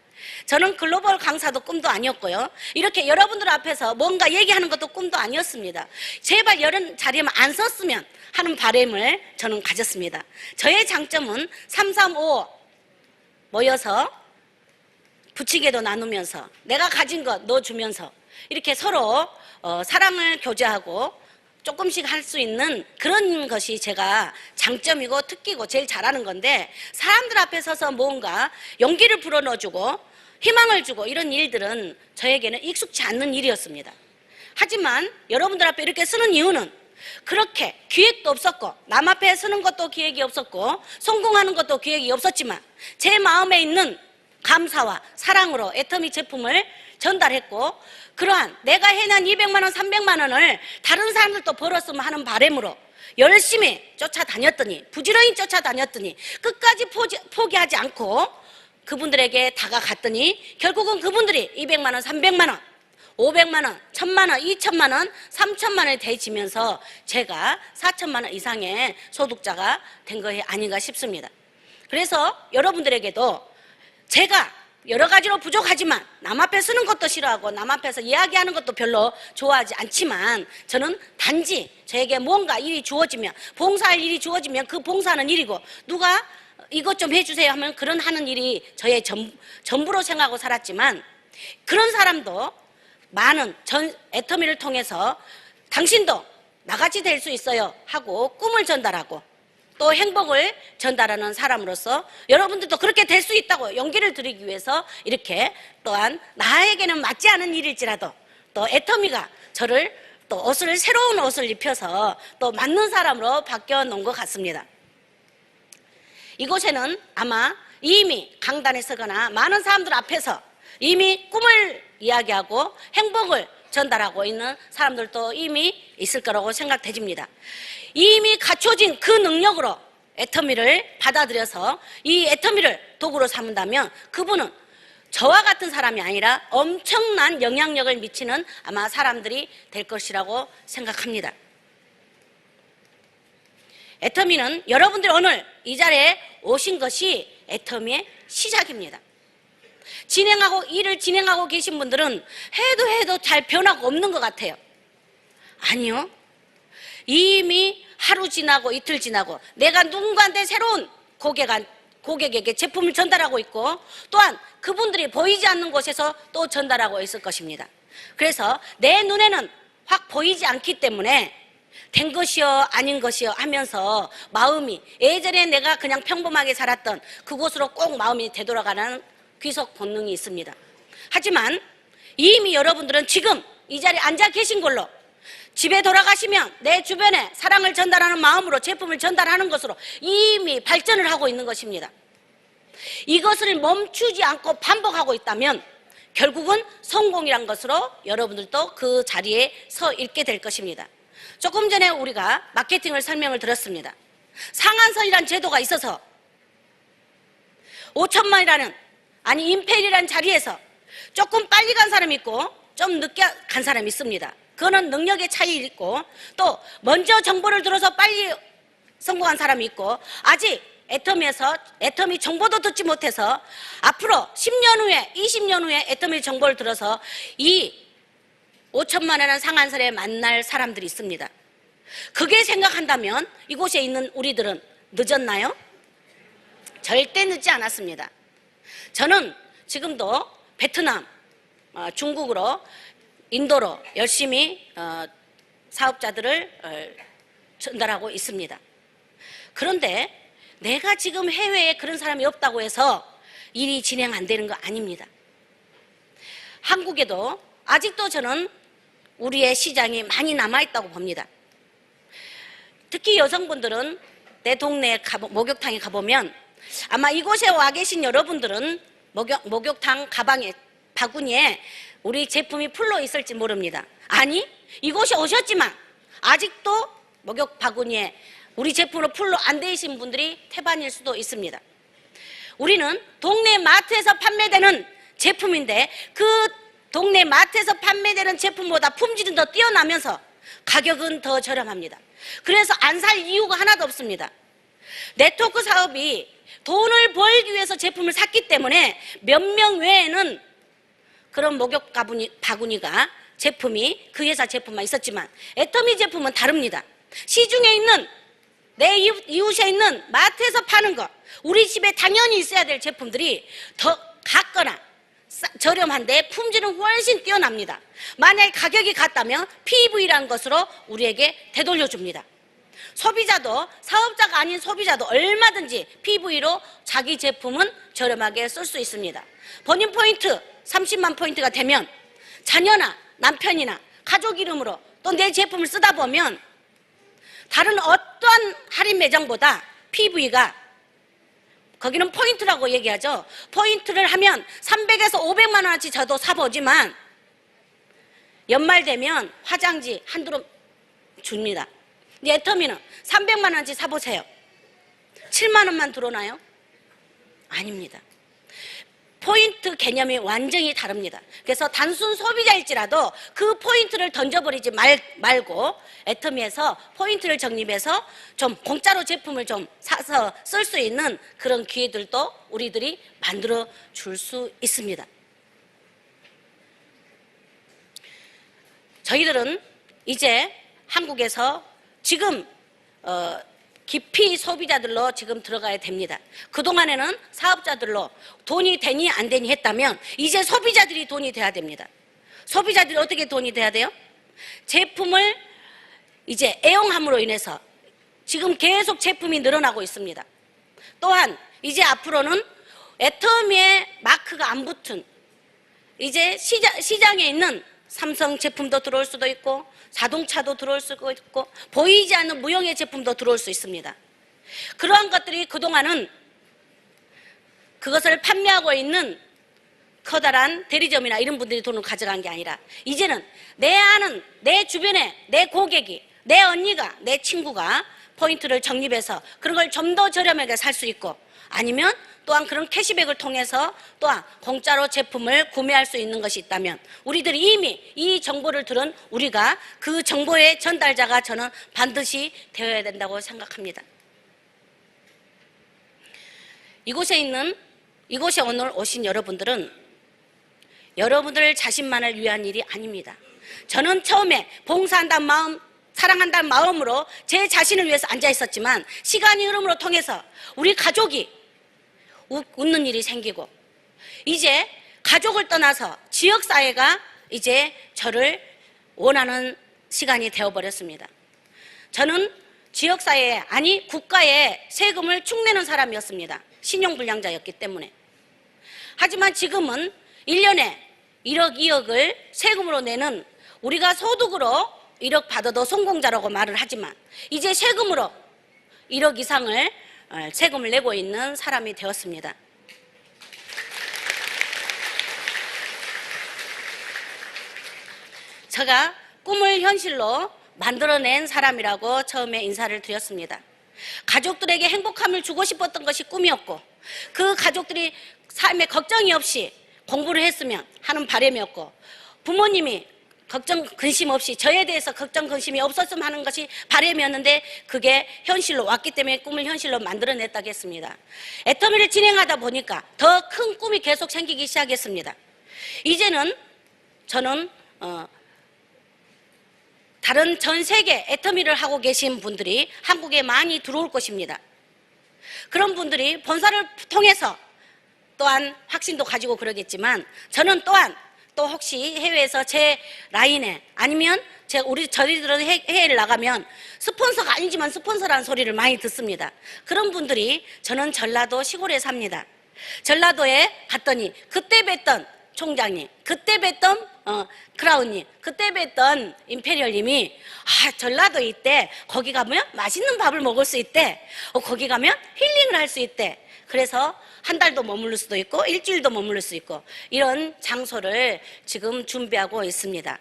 저는 글로벌 강사도 꿈도 아니었고요, 이렇게 여러분들 앞에서 뭔가 얘기하는 것도 꿈도 아니었습니다. 제발 이런 자리에만 안 섰으면 하는 바람을 저는 가졌습니다. 저의 장점은 335 모여서 부치게도 나누면서 내가 가진 것 너 주면서 이렇게 서로 사랑을 교제하고 조금씩 할 수 있는 그런 것이 제가 장점이고 특기고 제일 잘하는 건데, 사람들 앞에 서서 뭔가 용기를 불어넣어주고 희망을 주고 이런 일들은 저에게는 익숙치 않는 일이었습니다. 하지만 여러분들 앞에 이렇게 쓰는 이유는 그렇게 기획도 없었고 남 앞에 서는 것도 기획이 없었고 성공하는 것도 기획이 없었지만 제 마음에 있는 감사와 사랑으로 애터미 제품을 전달했고, 그러한 내가 해낸 200만 원, 300만 원을 다른 사람들도 벌었으면 하는 바람으로 열심히 쫓아다녔더니, 부지런히 쫓아다녔더니 끝까지 포기하지 않고 그분들에게 다가갔더니 결국은 그분들이 200만 원, 300만 원, 500만 원, 1000만 원, 2000만 원, 3000만 원이 돼지면서 제가 4000만 원 이상의 소득자가 된 것이 아닌가 싶습니다. 그래서 여러분들에게도 제가 여러 가지로 부족하지만 남 앞에 쓰는 것도 싫어하고 남 앞에서 이야기하는 것도 별로 좋아하지 않지만, 저는 단지 저에게 뭔가 일이 주어지면, 봉사할 일이 주어지면 그 봉사하는 일이고, 누가 이것 좀 해주세요 하면 그런 하는 일이 저의 전부로 생각하고 살았지만, 그런 사람도 많은 애터미를 통해서 당신도 나같이 될 수 있어요 하고 꿈을 전달하고 또 행복을 전달하는 사람으로서 여러분들도 그렇게 될 수 있다고 용기를 드리기 위해서 이렇게 또한 나에게는 맞지 않은 일일지라도 또 애터미가 저를 또 옷을 새로운 옷을 입혀서 또 맞는 사람으로 바뀌어 놓은 것 같습니다. 이곳에는 아마 이미 강단에 서거나 많은 사람들 앞에서 이미 꿈을 이야기하고 행복을 전달하고 있는 사람들도 이미 있을 거라고 생각되집니다. 이미 갖춰진 그 능력으로 애터미를 받아들여서 이 애터미를 도구로 삼는다면 그분은 저와 같은 사람이 아니라 엄청난 영향력을 미치는 아마 사람들이 될 것이라고 생각합니다. 애터미는 여러분들 오늘 이 자리에 오신 것이 애터미의 시작입니다. 일을 진행하고 계신 분들은 해도 잘 변화가 없는 것 같아요. 아니요. 이미 하루 지나고 이틀 지나고 내가 누군가한테 새로운 고객에게 제품을 전달하고 있고 또한 그분들이 보이지 않는 곳에서 또 전달하고 있을 것입니다. 그래서 내 눈에는 확 보이지 않기 때문에 된 것이요 아닌 것이요 하면서 마음이 예전에 내가 그냥 평범하게 살았던 그곳으로 꼭 마음이 되돌아가는 귀속 본능이 있습니다. 하지만 이미 여러분들은 지금 이 자리에 앉아 계신 걸로 집에 돌아가시면 내 주변에 사랑을 전달하는 마음으로 제품을 전달하는 것으로 이미 발전을 하고 있는 것입니다. 이것을 멈추지 않고 반복하고 있다면 결국은 성공이란 것으로 여러분들도 그 자리에 서 있게 될 것입니다. 조금 전에 우리가 마케팅을 설명을 들었습니다. 상한선이라는 제도가 있어서 5천만이라는 아니 임페리라는 자리에서 조금 빨리 간 사람이 있고 좀 늦게 간 사람이 있습니다. 그거는 능력의 차이가 있고 또 먼저 정보를 들어서 빨리 성공한 사람이 있고 아직 애터미 정보도 듣지 못해서 앞으로 10년 후에 20년 후에 애터미 정보를 들어서 이 5천만이라는 상한선에 만날 사람들이 있습니다. 그게 생각한다면 이곳에 있는 우리들은 늦었나요? 절대 늦지 않았습니다. 저는 지금도 베트남, 중국으로 인도로 열심히 사업자들을 전달하고 있습니다. 그런데 내가 지금 해외에 그런 사람이 없다고 해서 일이 진행 안 되는 거 아닙니다. 한국에도 아직도 저는 우리의 시장이 많이 남아있다고 봅니다. 특히 여성분들은 내 동네 목욕탕에 가보면 아마 이곳에 와 계신 여러분들은 목욕탕 가방에 바구니에 우리 제품이 풀로 있을지 모릅니다. 아니 이곳에 오셨지만 아직도 목욕 바구니에 우리 제품으로 풀로 안 돼 있는 분들이 태반일 수도 있습니다. 우리는 동네 마트에서 판매되는 제품인데 그 동네 마트에서 판매되는 제품보다 품질은 더 뛰어나면서 가격은 더 저렴합니다. 그래서 안 살 이유가 하나도 없습니다. 네트워크 사업이 돈을 벌기 위해서 제품을 샀기 때문에 몇 명 외에는 그런 목욕 바구니가 제품이 그 회사 제품만 있었지만 애터미 제품은 다릅니다. 시중에 있는 내 이웃에 있는 마트에서 파는 거 우리 집에 당연히 있어야 될 제품들이 더 같거나 저렴한데 품질은 훨씬 뛰어납니다. 만약 가격이 같다면 PV라는 것으로 우리에게 되돌려줍니다. 소비자도 사업자가 아닌 소비자도 얼마든지 PV로 자기 제품은 저렴하게 쓸 수 있습니다. 본인 포인트 30만 포인트가 되면 자녀나 남편이나 가족 이름으로 또 내 제품을 쓰다 보면 다른 어떠한 할인 매장보다 PV가 거기는 포인트라고 얘기하죠. 포인트를 하면 300에서 500만 원어치 저도 사보지만 연말 되면 화장지 한두름 줍니다. 근데 애터미는 300만 원어치 사보세요. 7만 원만 들어오나요? 아닙니다. 포인트 개념이 완전히 다릅니다. 그래서 단순 소비자일지라도 그 포인트를 던져버리지 말고 애터미에서 포인트를 적립해서 좀 공짜로 제품을 좀 사서 쓸 수 있는 그런 기회들도 우리들이 만들어 줄 수 있습니다. 저희들은 이제 한국에서 지금 깊이 소비자들로 지금 들어가야 됩니다. 그동안에는 사업자들로 돈이 되니 안 되니 했다면 이제 소비자들이 돈이 돼야 됩니다. 소비자들이 어떻게 돈이 돼야 돼요? 제품을 이제 애용함으로 인해서 지금 계속 제품이 늘어나고 있습니다. 또한 이제 앞으로는 애터미에 마크가 안 붙은 이제 시장에 있는 삼성 제품도 들어올 수도 있고 자동차도 들어올 수도 있고 보이지 않는 무형의 제품도 들어올 수 있습니다. 그러한 것들이 그동안은 그것을 판매하고 있는 커다란 대리점이나 이런 분들이 돈을 가져간 게 아니라 이제는 내 아는 내 주변에 내 고객이 내 언니가 내 친구가 포인트를 적립해서 그런 걸 좀 더 저렴하게 살 수 있고 아니면 또한 그런 캐시백을 통해서 또한 공짜로 제품을 구매할 수 있는 것이 있다면 우리들이 이미 이 정보를 들은 우리가 그 정보의 전달자가 저는 반드시 되어야 된다고 생각합니다. 이곳에 오늘 오신 여러분들은 여러분들 자신만을 위한 일이 아닙니다. 저는 처음에 봉사한다는 마음, 사랑한다는 마음으로 제 자신을 위해서 앉아 있었지만 시간이 흐름으로 통해서 우리 가족이 웃는 일이 생기고 이제 가족을 떠나서 지역사회가 이제 저를 원하는 시간이 되어버렸습니다. 저는 지역사회에 아니 국가에 세금을 축내는 사람이었습니다. 신용불량자였기 때문에. 하지만 지금은 1년에 1억 2억을 세금으로 내는 우리가 소득으로 1억 받아도 성공자라고 말을 하지만 이제 세금으로 1억 이상을 세금을 내고 있는 사람이 되었습니다. 제가 꿈을 현실로 만들어낸 사람이라고 처음에 인사를 드렸습니다. 가족들에게 행복함을 주고 싶었던 것이 꿈이었고 그 가족들이 삶에 걱정이 없이 공부를 했으면 하는 바람이었고 부모님이 걱정 근심 없이 저에 대해서 걱정 근심이 없었으면 하는 것이 바람이었는데 그게 현실로 왔기 때문에 꿈을 현실로 만들어냈다겠습니다. 애터미를 진행하다 보니까 더 큰 꿈이 계속 생기기 시작했습니다. 이제는 저는 다른 전 세계 애터미를 하고 계신 분들이 한국에 많이 들어올 것입니다. 그런 분들이 본사를 통해서 또한 확신도 가지고 그러겠지만 저는 또한 또 혹시 해외에서 제 라인에 아니면 저희들은 해외를 나가면 스폰서가 아니지만 스폰서라는 소리를 많이 듣습니다. 그런 분들이 저는 전라도 시골에 삽니다. 전라도에 갔더니 그때 뵀던 총장님, 그때 뵀던 크라운님, 그때 뵀던 임페리얼님이 전라도에 있대. 거기 가면 맛있는 밥을 먹을 수 있대. 거기 가면 힐링을 할 수 있대. 그래서 한 달도 머무를 수도 있고 일주일도 머무를 수 있고 이런 장소를 지금 준비하고 있습니다.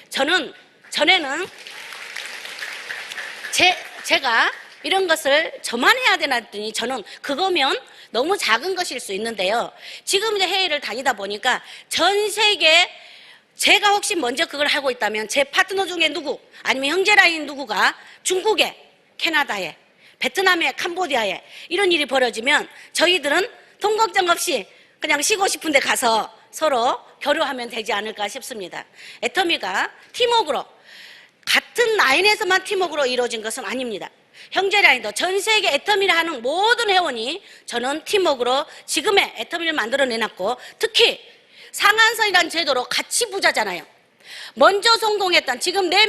저는 전에는 제가 이런 것을 저만 해야 되나 했더니 저는 그거면 너무 작은 것일 수 있는데요. 지금 이제 해외를 다니다 보니까 전 세계 제가 혹시 먼저 그걸 하고 있다면 제 파트너 중에 누구 아니면 형제 라인 누구가 중국에 캐나다에 베트남에 캄보디아에 이런 일이 벌어지면 저희들은 돈 걱정 없이 그냥 쉬고 싶은 데 가서 서로 교류하면 되지 않을까 싶습니다. 애터미가 팀워크로 같은 라인에서만 팀워크로 이루어진 것은 아닙니다. 형제 라인도 전 세계 애터미를 하는 모든 회원이 저는 팀워크로 지금의 애터미를 만들어내놨고 특히 상한선이라는 제도로 같이 부자잖아요. 먼저 성공했던 지금 네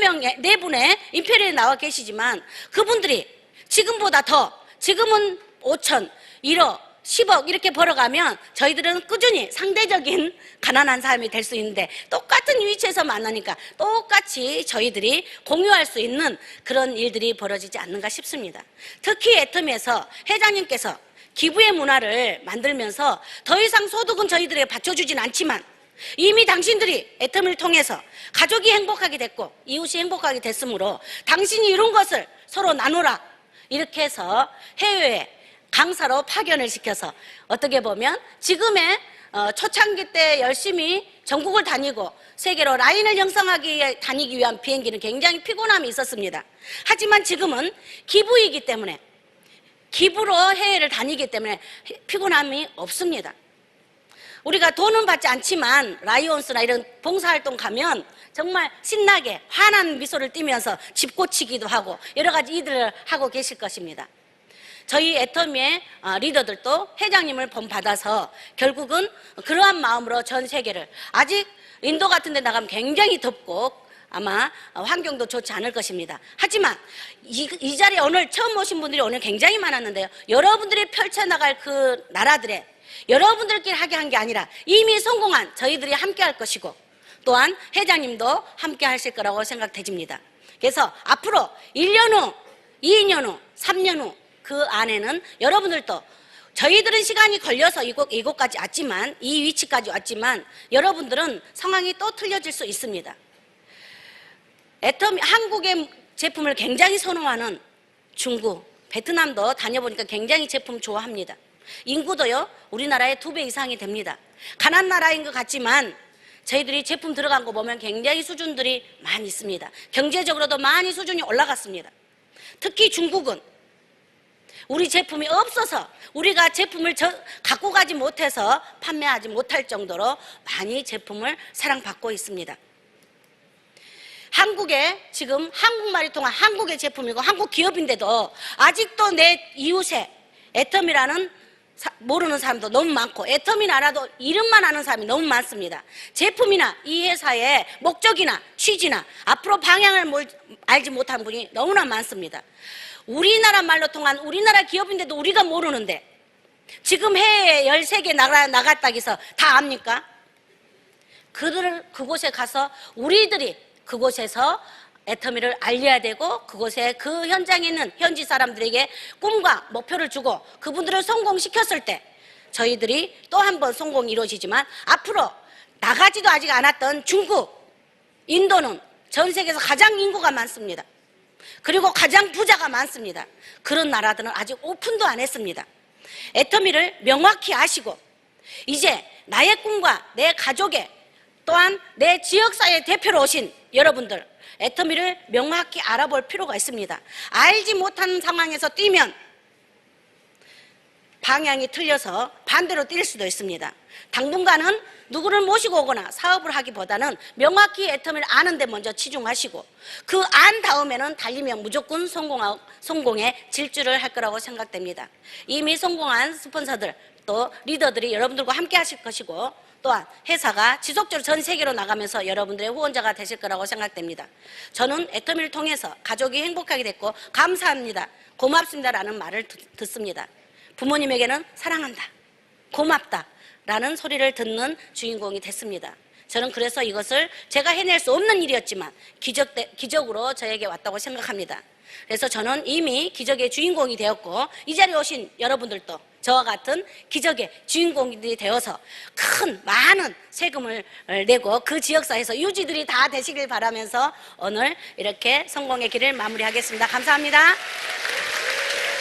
분의 임페리얼이 나와 계시지만 그분들이 지금보다 더 지금은 5천, 1억, 10억 이렇게 벌어가면 저희들은 꾸준히 상대적인 가난한 사람이 될 수 있는데 똑같은 위치에서 만나니까 똑같이 저희들이 공유할 수 있는 그런 일들이 벌어지지 않는가 싶습니다. 특히 애터미에서 회장님께서 기부의 문화를 만들면서 더 이상 소득은 저희들에게 받쳐주진 않지만 이미 당신들이 애터미를 통해서 가족이 행복하게 됐고 이웃이 행복하게 됐으므로 당신이 이룬 것을 서로 나누라 이렇게 해서 해외에 강사로 파견을 시켜서 어떻게 보면 지금의 초창기 때 열심히 전국을 다니고 세계로 라인을 형성하기 위해 다니기 위한 비행기는 굉장히 피곤함이 있었습니다. 하지만 지금은 기부이기 때문에 기부로 해외를 다니기 때문에 피곤함이 없습니다. 우리가 돈은 받지 않지만 라이온스나 이런 봉사활동 가면 정말 신나게 환한 미소를 띠면서 집 고치기도 하고 여러 가지 일들을 하고 계실 것입니다. 저희 애터미의 리더들도 회장님을 본받아서 결국은 그러한 마음으로 전 세계를 아직 인도 같은 데 나가면 굉장히 덥고 아마 환경도 좋지 않을 것입니다. 하지만 이 자리에 오늘 처음 오신 분들이 오늘 굉장히 많았는데요. 여러분들이 펼쳐나갈 그 나라들에 여러분들끼리 하게 한 게 아니라 이미 성공한 저희들이 함께 할 것이고, 또한 회장님도 함께 하실 거라고 생각되집니다. 그래서 앞으로 1년 후, 2년 후, 3년 후 그 안에는 여러분들도, 저희들은 시간이 걸려서 이곳까지 왔지만, 이 위치까지 왔지만 여러분들은 상황이 또 틀려질 수 있습니다. 한국의 제품을 굉장히 선호하는 중국, 베트남도 다녀보니까 굉장히 제품 좋아합니다. 인구도요 우리나라의 2배 이상이 됩니다. 가난한 나라인 것 같지만 저희들이 제품 들어간 거 보면 굉장히 수준들이 많이 있습니다. 경제적으로도 많이 수준이 올라갔습니다. 특히 중국은 우리 제품이 없어서, 우리가 제품을 갖고 가지 못해서 판매하지 못할 정도로 많이 제품을 사랑받고 있습니다. 한국에 지금 한국말이 통한 한국의 제품이고 한국 기업인데도 아직도 내 이웃에 애텀이라는 모르는 사람도 너무 많고, 애텀이나 알아도 이름만 아는 사람이 너무 많습니다. 제품이나 이 회사의 목적이나 취지나 앞으로 방향을 알지 못한 분이 너무나 많습니다. 우리나라 말로 통한 우리나라 기업인데도 우리가 모르는데 지금 해외에 13개 나갔다 해서 다 압니까? 그곳에 가서 우리들이 그곳에서 애터미를 알려야 되고, 그곳에 그 현장에 있는 현지 사람들에게 꿈과 목표를 주고 그분들을 성공시켰을 때 저희들이 또 한 번 성공이 이루어지지만, 앞으로 나가지도 아직 않았던 중국, 인도는 전 세계에서 가장 인구가 많습니다. 그리고 가장 부자가 많습니다. 그런 나라들은 아직 오픈도 안 했습니다. 애터미를 명확히 아시고 이제 나의 꿈과 내 가족의, 또한 내 지역사회 대표로 오신 여러분들, 애터미를 명확히 알아볼 필요가 있습니다. 알지 못한 상황에서 뛰면 방향이 틀려서 반대로 뛸 수도 있습니다. 당분간은 누구를 모시고 오거나 사업을 하기보다는 명확히 애터미를 아는 데 먼저 치중하시고, 그 안 다음에는 달리면 무조건 성공의 질주를 할 거라고 생각됩니다. 이미 성공한 스폰서들, 또 리더들이 여러분들과 함께 하실 것이고, 또한 회사가 지속적으로 전 세계로 나가면서 여러분들의 후원자가 되실 거라고 생각됩니다. 저는 애터미를 통해서 가족이 행복하게 됐고 감사합니다, 고맙습니다라는 말을 듣습니다. 부모님에게는 사랑한다, 고맙다 라는 소리를 듣는 주인공이 됐습니다. 저는 그래서 이것을 제가 해낼 수 없는 일이었지만 기적으로 저에게 왔다고 생각합니다. 그래서 저는 이미 기적의 주인공이 되었고, 이 자리에 오신 여러분들도 저와 같은 기적의 주인공들이 되어서 많은 세금을 내고 그 지역사회에서 유지들이 다 되시길 바라면서 오늘 이렇게 성공의 길을 마무리하겠습니다. 감사합니다.